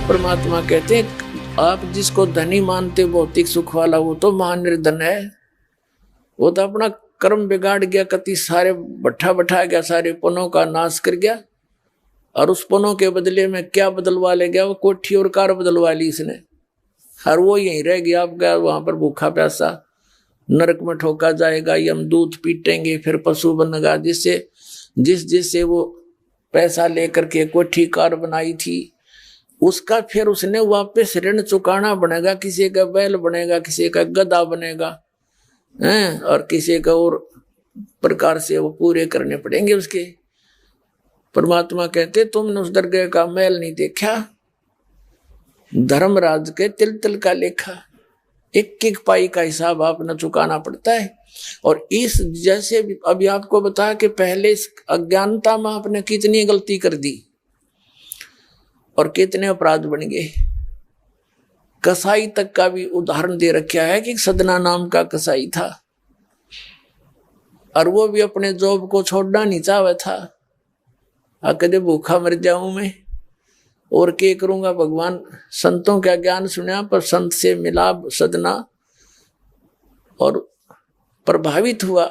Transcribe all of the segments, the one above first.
परमात्मा कहते हैं आप जिसको धनी मानते भौतिक सुख वाला वो तो महानिर्धन है। वो तो अपना कर्म बिगाड़ गया, कति सारे बैठा गया, सारे पुनों का नाश कर गया, और उस पुनों के बदले में क्या बदलवा ले गया? वो कोठी और कार बदलवा ली इसने, और वो यहीं रह गया। आप गया वहां पर भूखा प्यासा, नरक में ठोका जाएगा, यमदूत पीटेंगे, फिर पशु बनेगा। जिससे वो पैसा लेकर के कोठी कार बनाई थी उसका फिर उसने वापस ऋण चुकाना बनेगा। किसी का बैल बनेगा, किसी का गधा बनेगा, हैं, और किसी का और प्रकार से वो पूरे करने पड़ेंगे उसके। परमात्मा कहते तुमने उस दरगाह का मैल नहीं देखा, धर्मराज के तिल तिल का लेखा, एक एक पाई का हिसाब आपने चुकाना पड़ता है। और इस जैसे अभी आपको बताया कि पहले इस अज्ञानता में आपने कितनी गलती कर दी और कितने अपराध बन गए। कसाई तक का भी उदाहरण दे रखा है कि सदना नाम का कसाई था, और वो भी अपने जॉब को छोड़ना नहीं चाहता था। कदे भूखा मर जाऊं मैं और क्या करूंगा? भगवान संतों का ज्ञान सुना, पर संत से मिला सदना और प्रभावित हुआ,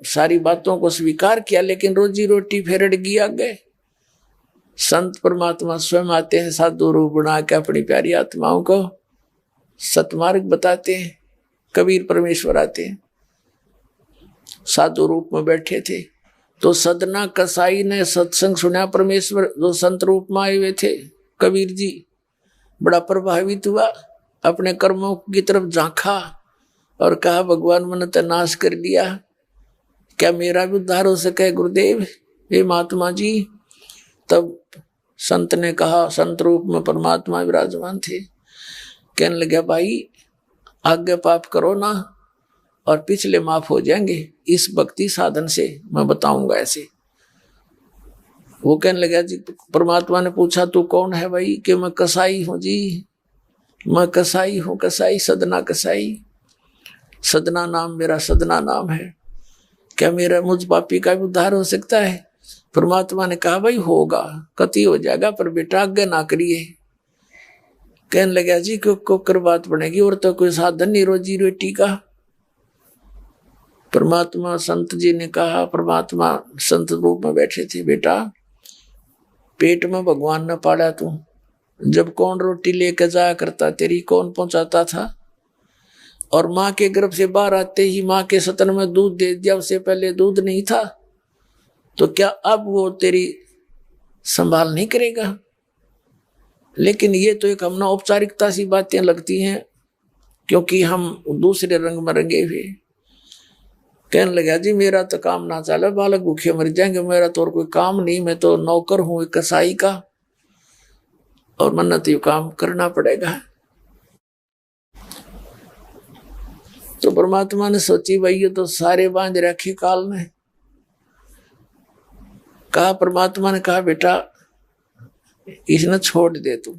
सारी बातों को स्वीकार किया, लेकिन रोजी रोटी फिर अड़ गई आगे। संत परमात्मा स्वयं आते हैं साधु रूप बना के, अपनी प्यारी आत्माओं को सतमार्ग बताते हैं। कबीर परमेश्वर आते हैं, साधु रूप में बैठे थे, तो सदना कसाई ने सत्संग सुना। परमेश्वर जो संत रूप में आए हुए थे, कबीर जी, बड़ा प्रभावित हुआ, अपने कर्मों की तरफ झांका और कहा भगवान मैंने तो नाश कर दिया, क्या मेरा भी उद्धार हो सके गुरुदेव, हे महात्मा जी? तब संत ने कहा, संत रूप में परमात्मा विराजमान थे, कहने लगे भाई आगे पाप करो ना और पिछले माफ हो जाएंगे इस भक्ति साधन से, मैं बताऊंगा ऐसे। वो कहने लगा जी, परमात्मा ने पूछा तू कौन है भाई? कि मैं कसाई हूं जी, मैं कसाई हूं, कसाई सदना कसाई, सदना नाम मेरा सदना नाम है, क्या मेरा मुझ पापी का भी उद्धार हो सकता है? परमात्मा ने कहा भाई होगा, कति हो जाएगा, पर बेटा आगे ना करिए। कहने लगा जी क्यों कर बात बनेगी, और तो कोई साधन नहीं रोजी रोटी का। परमात्मा संत जी ने कहा, परमात्मा संत रूप में बैठे थे, बेटा पेट में भगवान ने पाला तू, जब कौन रोटी लेकर जाया करता तेरी, कौन पहुंचाता था? और माँ के गर्भ से बाहर आते ही माँ के सतन में दूध दे दिया, उससे पहले दूध नहीं था, तो क्या अब वो तेरी संभाल नहीं करेगा? लेकिन ये तो एक हमने औपचारिकता सी बातें लगती हैं, क्योंकि हम दूसरे रंग में रंगे हुए। कहने लगा जी मेरा तो काम ना चला, बालक भूखे मर जाएंगे, मेरा तो और कोई काम नहीं, मैं तो नौकर हूं एक कसाई का, और मन्नत तो ये काम करना पड़ेगा। तो परमात्मा ने सोची भाई ये तो सारे बांध रखे काल ने। कहा, परमात्मा ने कहा बेटा इसने छोड़ दे तू।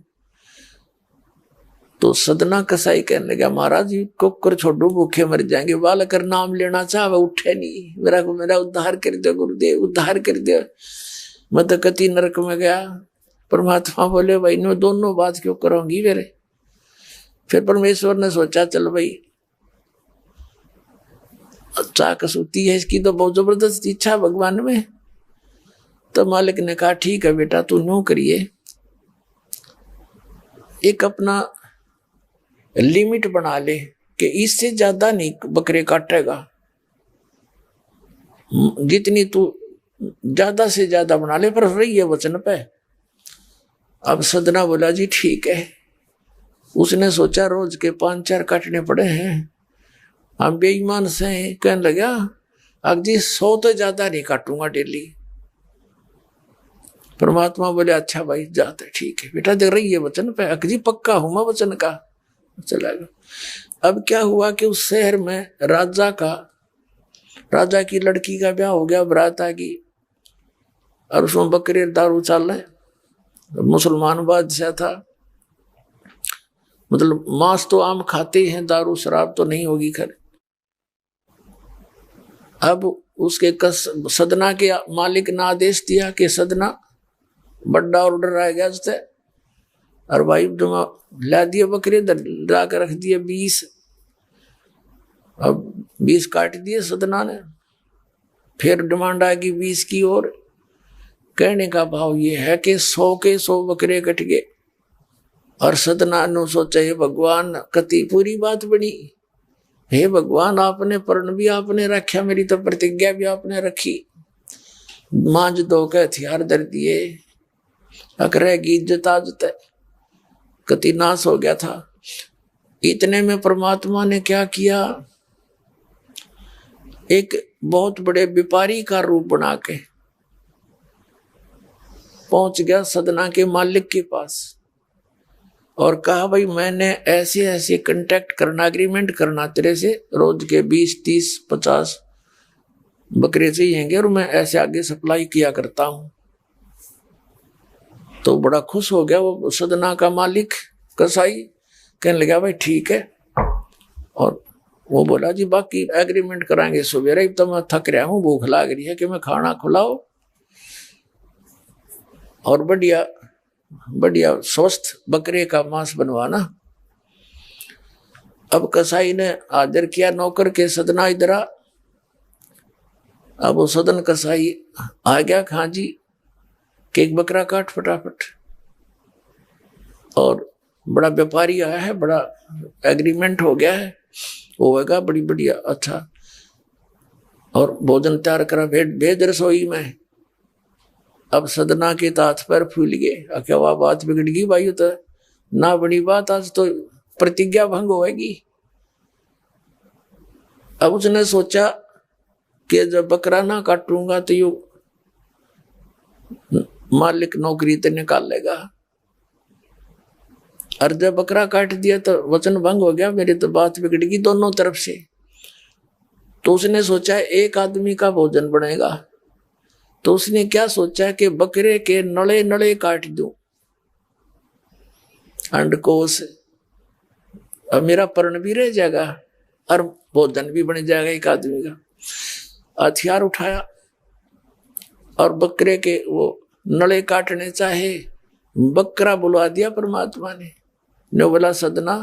तो सदना कसाई कहने लगा महाराज जी कुकर छोड़ो, भूखे मर जाएंगे, बालक कर नाम लेना चाहे उठे नहीं, मेरा उद्धार कर दो गुरुदेव, उद्धार कर दो, मैं तो कति नरक में गया। परमात्मा बोले भाई नो दोनों बात क्यों करोगी मेरे? फिर परमेश्वर ने सोचा चल भाई अच्छा कसूती है इसकी, तो बहुत जबरदस्त इच्छा भगवान में। तो मालिक ने कहा ठीक है बेटा तू नो करिए, एक अपना लिमिट बना ले कि इससे ज्यादा नहीं बकरे काटेगा, जितनी तू ज्यादा से ज्यादा बना ले, पर रही है वचन पे। अब सदना बोला जी ठीक है। उसने सोचा रोज के 5-4 काटने पड़े हैं, हम बेईमान से कहने लगा अब जी 100 तो ज्यादा नहीं काटूंगा डेली। परमात्मा बोले अच्छा भाई जाते ठीक है बेटा, देख रही है वचन पे, अकजी पक्का हूं मैं वचन का। चला गया। अब क्या हुआ कि उस शहर में राजा की लड़की का ब्याह हो गया, बारात आ गई, और उसमें बकरे दारू चल रहे। मुसलमान बादशाह था, मतलब मांस तो आम खाते हैं, दारू शराब तो नहीं होगी खैर। अब उसके सदना के मालिक ने आदेश दिया कि सदना बड़ा ऑर्डर आ गया उससे, और भाई तुम ला दिए बकरे, ला कर रख दिए 20। अब 20 काट दिए सदना ने, फिर डिमांड आ गई 20 की। और कहने का भाव ये है कि 100 के 100 बकरे कट गए। और सदना ने सोचा हे भगवान, कति पूरी बात बनी। हे भगवान, आपने प्रण भी आपने रखा, मेरी तो प्रतिज्ञा भी आपने रखी। मांझ दो के हथियार धर दिए, अकरेगी इज्जत आजत, कति नाश हो गया था। इतने में परमात्मा ने क्या किया, एक बहुत बड़े व्यापारी का रूप बना के पहुंच गया सदना के मालिक के पास और कहा भाई मैंने ऐसे ऐसे कांटेक्ट करना, एग्रीमेंट करना तेरे से, रोज के 20, 30, 50 बकरे चाहिएंगे और मैं ऐसे आगे सप्लाई किया करता हूं। तो बड़ा खुश हो गया वो सदना का मालिक कसाई, कहने लगा भाई ठीक है। और वो बोला जी बाकी एग्रीमेंट कराएंगे, सवेरे ही तो मैं थक रहा हूँ, भूख लाग रही है कि मैं खाना खिलाओ और बढ़िया बढ़िया स्वस्थ बकरे का मांस बनवाना। अब कसाई ने आदर किया नौकर के, सदना इधर आ। अब वो सदन कसाई आ गया, खां जी कि एक बकरा काट फटाफट। और बड़ा व्यापारी आया है, बड़ा एग्रीमेंट हो गया है, होगा बड़ी बढ़िया अच्छा। और भोजन तैयार करा, भेज रसोई में। अब सदना के हाथ पैर फूल गए, क्या वह बात बिगड़ गई भाई, तो ना बड़ी बात, आज तो प्रतिज्ञा भंग होगी। अब उसने सोचा कि जब बकरा ना काटूंगा तो यू मालिक नौकरी तो निकाल लेगा, और जब बकरा काट दिया तो वचन भंग हो गया, मेरी तो बात बिगड़ गई दोनों तरफ से। तो उसने सोचा एक आदमी का भोजन बनेगा, तो उसने क्या सोचा कि बकरे के नड़े नड़े काट दूं, अंडकोश, अब मेरा पर्ण भी रह जाएगा और भोजन भी बन जाएगा एक आदमी का। हथियार उठाया और बकरे के वो नड़े काटने चाहे, बकरा बुलवा दिया परमात्मा ने बोला सदना,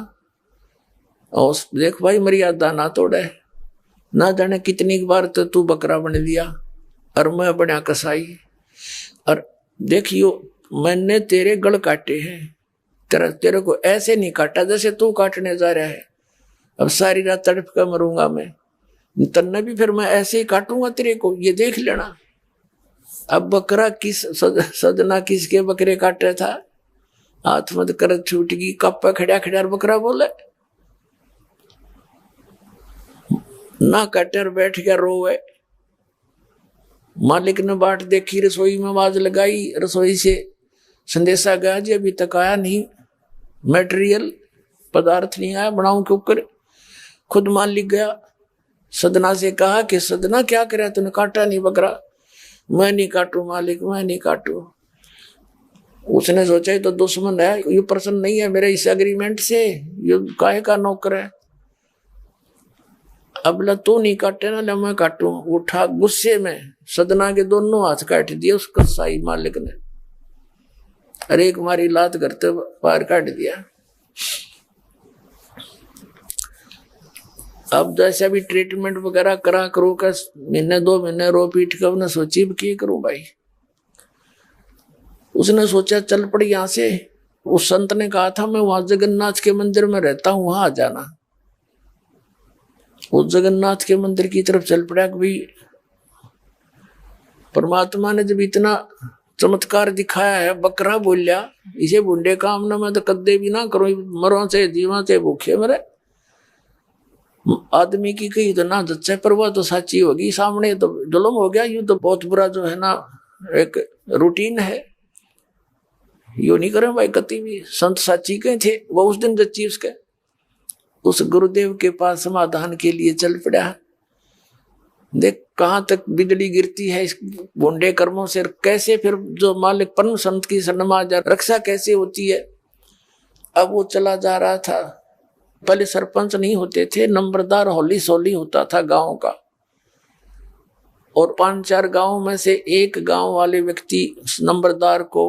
और देख भाई मर्यादा ना तोड़े, ना जाने कितनी बार तो तू बकरा बन दिया और मैं बना कसाई। और देखियो मैंने तेरे गल काटे हैं, तेरे को ऐसे नहीं काटा जैसे तू काटने जा रहा है। अब सारी रात तड़प कर मरूंगा मैं, तन्ने भी फिर मैं ऐसे ही काटूंगा तेरे को, ये देख लेना। अब बकरा किस सदना किसके बकरे काट रहा था, हाथ मत कर छूट गई, कप पे खड़ा खड़ा बकरा बोले ना कटर बैठ गया रोवे। मालिक ने बाट देखी, रसोई में आवाज लगाई, रसोई से संदेशा गया जी अभी तक आया नहीं, मटेरियल पदार्थ नहीं आया, बनाऊं के ऊपर। खुद मालिक गया, सदना से कहा कि सदना क्या करे, तूने काटा नहीं बकरा। मैं नहीं काटू मालिक, मैं नहीं काटू। उसने सोचा ये तो दुश्मन है, ये प्रसन्न नहीं है मेरे इस एग्रीमेंट से, ये काहे का नौकर है। अब ला तू नहीं काटे ना, मैं काटू। उठा गुस्से में सदना के दोनों हाथ काट दिए उस कसाई मालिक ने, अरे एक मारी लात करते पार काट दिया। अब जैसे भी ट्रीटमेंट वगैरह करा करो का, महीने 2 महीने रो पीट कर उन्हें सोची क्या करूं भाई। उसने सोचा चल पड़ी यहां से। उस संत ने कहा था मैं वहां जगन्नाथ के मंदिर में रहता हूं, वहां आ जाना। उस जगन्नाथ के मंदिर की तरफ चल पड़ा। कि भाई परमात्मा ने जब इतना चमत्कार दिखाया है, बकरा बोलिया, इसे बुंडे काम ना मैं तो कदे भी ना करूं, मरो से जीवा से भूखे मरे। आदमी की कही तो ना जच्चे, पर वह तो सच्ची होगी, सामने तो जुल्म हो गया। यूं तो बहुत बुरा जो है ना एक रूटीन है, यू नहीं करें भाई कति भी। संत साची के थे वो उस दिन जच्ची उसके, उस गुरुदेव के पास समाधान के लिए चल पड़ा। देख कहां तक बिजली गिरती है इस बुंडे कर्मों से, कैसे फिर जो मालिक परम संत की शरण रक्षा कैसे होती है। अब वो चला जा रहा था, पहले सरपंच नहीं होते थे, नंबरदार होली सोली होता था गांव का, और 5-4 गांव में से एक गांव वाले व्यक्ति नंबरदार को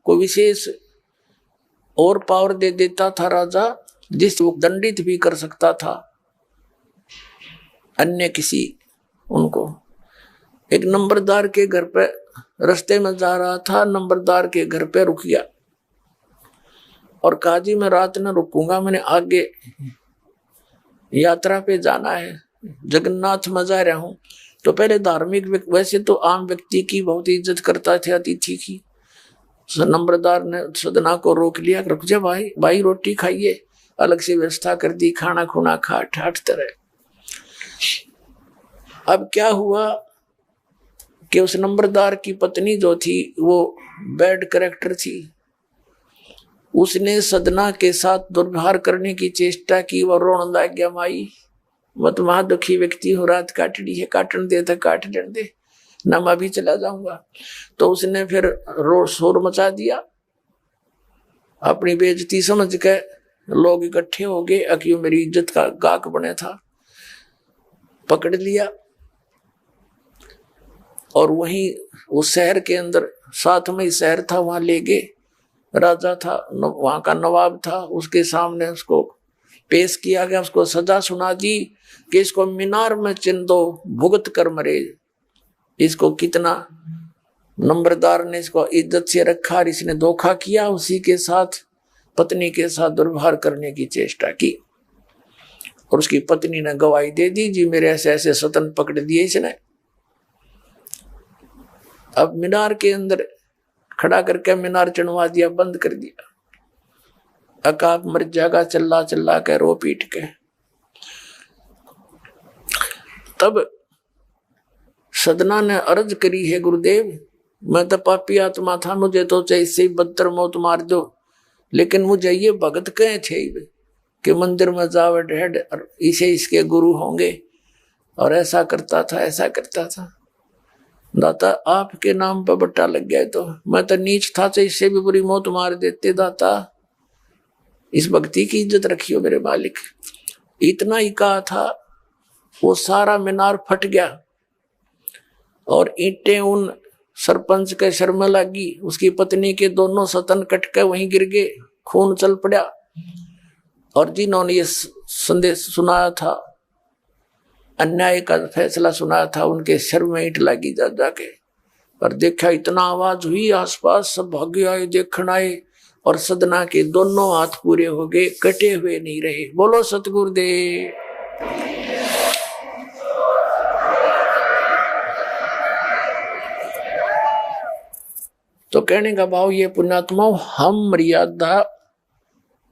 कोई विशेष और पावर दे देता था राजा, जिस वो दंडित भी कर सकता था अन्य किसी उनको। एक नंबरदार के घर पे रास्ते में जा रहा था, नंबरदार के घर पे रुक गया और कहा जी मैं रात न रुकूंगा, मैंने आगे यात्रा पे जाना है, जगन्नाथ में जा रहा हूं। तो पहले धार्मिक, वैसे तो आम व्यक्ति की बहुत इज्जत करता थे, अतिथि की। नंबरदार ने सदना को रोक लिया, रुक जा भाई, भाई रोटी खाइए, अलग से व्यवस्था कर दी, खाना खुना खा ठाठ तरह। अब क्या हुआ कि उस नंबरदार की पत्नी जो थी वो बैड कैरेक्टर थी, उसने सदना के साथ दुर्व्यवहार करने की चेष्टा की। वो रोने लग गया, माई मत महा दुखी व्यक्ति हो, रात काटनी है, काटन दे तो काट लेने दे ना, मैं भी चला जाऊंगा। तो उसने फिर शोर मचा दिया, अपनी बेइज्जती समझ के लोग इकट्ठे हो गए, अक्यों मेरी इज्जत का गाक बने था, पकड़ लिया और वहीं उस शहर के अंदर, साथ में ही शहर था, वहां ले गए। राजा था, वहां का नवाब था, उसके सामने उसको पेश किया गया, उसको सजा सुना दी कि इसको मीनार में चिन दो, भुगत कर मरे। इसको कितना नंबरदार ने इसको इज्जत से रखा और इसने धोखा किया, उसी के साथ पत्नी के साथ दुर्व्यवहार करने की चेष्टा की। और उसकी पत्नी ने गवाही दे दी, जी मेरे ऐसे ऐसे सतन पकड़ दिए इसने। अब मीनार के अंदर खड़ा करके मीनार चढ़वा दिया, बंद कर दिया। अकाक मर जाएगा, चिल्ला चिल्ला के रो पीट के। तब सदना ने अर्ज करी है, गुरुदेव मैं तो पापी आत्मा था, मुझे तो चाहे इससे बदतर मौत मार दो, लेकिन मुझे ये भगत कहे थे कि मंदिर में जावे ढेड और इसे इसके गुरु होंगे, और ऐसा करता था ऐसा करता था। दाता आपके नाम पर बट्टा लग गया, तो मैं तो नीच था, तो इससे भी बुरी मौत मार देते। दाता इस भक्ति की इज्जत रखियो मेरे मालिक। इतना ही कहा था, वो सारा मीनार फट गया और ईंटें उन सरपंच के सर में लगी, उसकी पत्नी के दोनों सतन कट के वहीं गिर गए, खून चल पड़ा। और जिन्होंने ये संदेश सुनाया था, अन्याय का फैसला सुनाया था, उनके सर में ईंट लगी जा जाके। और देखा इतना आवाज हुई, आसपास सब भागे आए, देखने आए, और सदना के दोनों हाथ पूरे हो गए, कटे हुए नहीं रहे। बोलो सतगुरुदेव। तो कहने का भाव ये पुण्यात्माओं, हम मर्यादा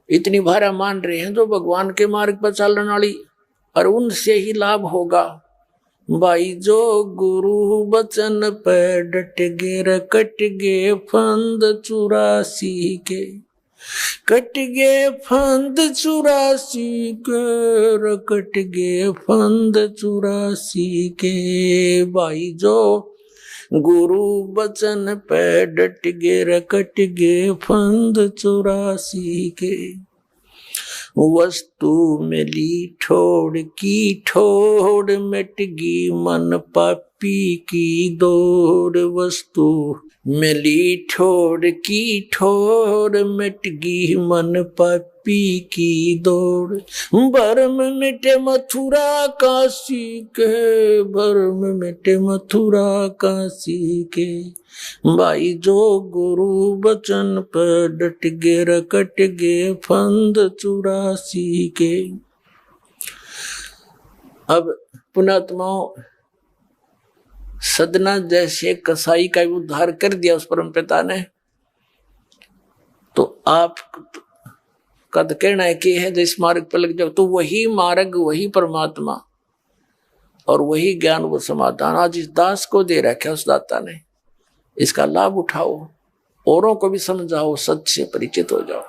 इतनी भारा मान रहे हैं जो भगवान के मार्ग पर चलने वाली, और उनसे ही लाभ होगा। भाई जो गुरु बचन पे डट गे, कट गे फंद 84 के, कट गे फंद 84 के, कट गे फंद 84 के। भाई जो गुरु बचन पे डट गे, कट गे फंद 84 के। वस्तु मिली ठोड़ की ठोड़, मिट गी मन पापी की दौड़। वस्तु मिली ठोड़ की ठोड़, मिट गी मन पापी की दौड़। भरम मिटे मथुरा काशी के, भरम मिटे मथुरा काशी के। भाई जो गुरु बचन पर डट गे, कट गे फंद 84 के। अब पुणात्माओं, सदना जैसे कसाई का उद्धार कर दिया उस परम पिता ने, तो आप का तो कहना है कि है जिस मार्ग पर लग जाओ, तो वही मार्ग, वही परमात्मा और वही ज्ञान, वो समाधान आज इस दास को दे रखा है उस दाता ने। इसका लाभ उठाओ, औरों को भी समझाओ, सच से परिचित हो जाओ।